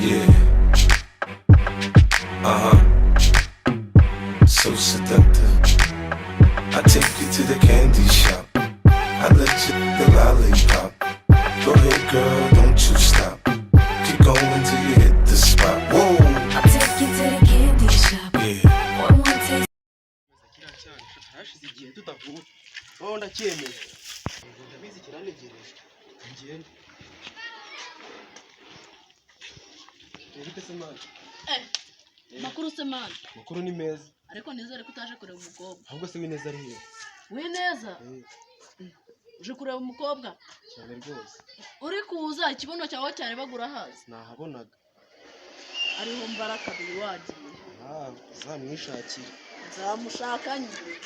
Yeah. So seductive. I take you to the candy shop. I let you the lollipop. Go ahead, girl, don't you stop. Keep going till you hit the spot. Whoa. I'll take you to the candy shop. Yeah. One more taste. Hashize igihe tutavuga wowe ndacyemeye ndabizi kiranegereje ngende Erite semana Makuru semana makuru ni meza ariko nizere ko utaje kureba umukobwa ahubwo se Wineza ari he Wineza uje kureba umukobwa cyane rwose uri kuza ikibono cyawe cyane bagura hazi nahabonaga ariho Mbaraga kabiri wagiye zamwishakira zamushaka nyine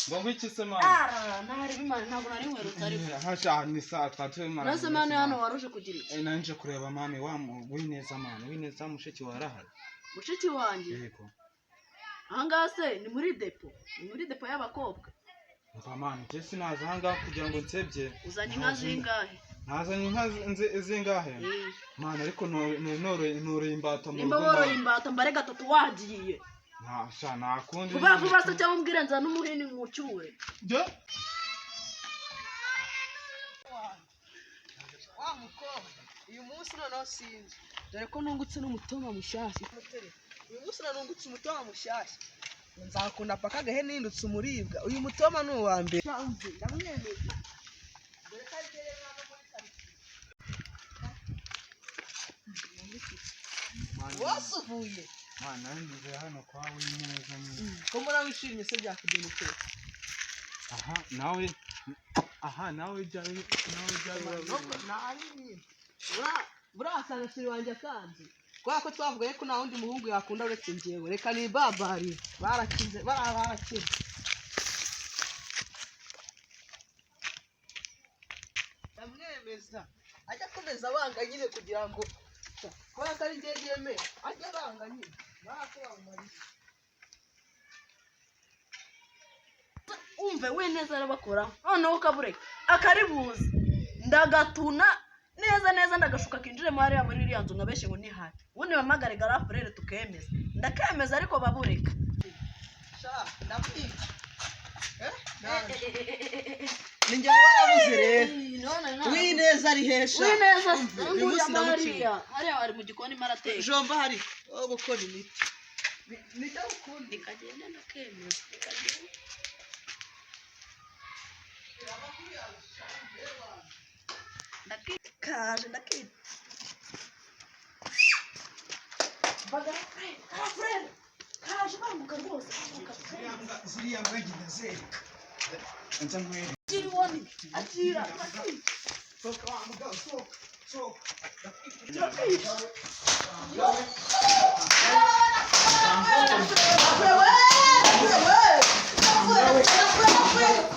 Ngo iki se mana? Nari bimana ntabwo nari nkwerutse ariko. Hasha ni saa 3 mana. Nase mana hano waruje kugira iki? Nanje kureba mami wa Wineza mana. Wineza mushiki warahari. Mushiki wanjye. Yego. Ahangaha se ni muri depo. Ni muri depo y'abakobwa. Mva mana, je sinaza hanga kugira ngo nsebye. Uzanye inka zingahe? Nazanye inka zingahe? Mana ariko nore imbata mu Nimba woroye imbata mbare gatatu wagiye. Nasha nakundi. Vuba se cyangwa umbwire nza n'umuhini mucyure. Je? wa mukobwa uyu munsi noneho sinzi dore ko nungutse n'umutoma mushyashya uyu munsi nanungutse umutoma mushyashya nzakunda paka gahe nindutse umuribwa uyu mutoma ni uwa mbere ndamwemeza dore ko ari kere mwana muri karitsiye wasuvuye Mana ndize hano kwa Wineza nyine. ko mbona wishimye se byakugendekeye nawe jyawe burasanga shiri wanjye akanze kubera ko twavugaye ko nta wundi muhungu yakunda uretse njyewe reka ni babari barakize barakize ndamwemeza ajya akomeza abanga nyine kugira ngo kubera ko ari njye yemeye ajya abanga nyine barakubamarira Umve Wineza arabakora noneho kabureka akaribuza ndagatuna neza ndagashuka kinjire muri iriya nzu ngabeshe ngo nihari ubundi bamagare garafurere tukemeza ndakemeza ariko babureka ndabwira ninjye warabuze rero Wineza ari hesha Wineza nguriya Mariya hariya ari mu gikoni marateka jomba hari wo gukora imiti nijya ukunda ikagenda ndakemeza ikagenda kaje ndakita bagara Fred kaje banguka rwose ziriya mbagenda zereka nza mwere. kiri woni akira soka wa mugabo soka wewe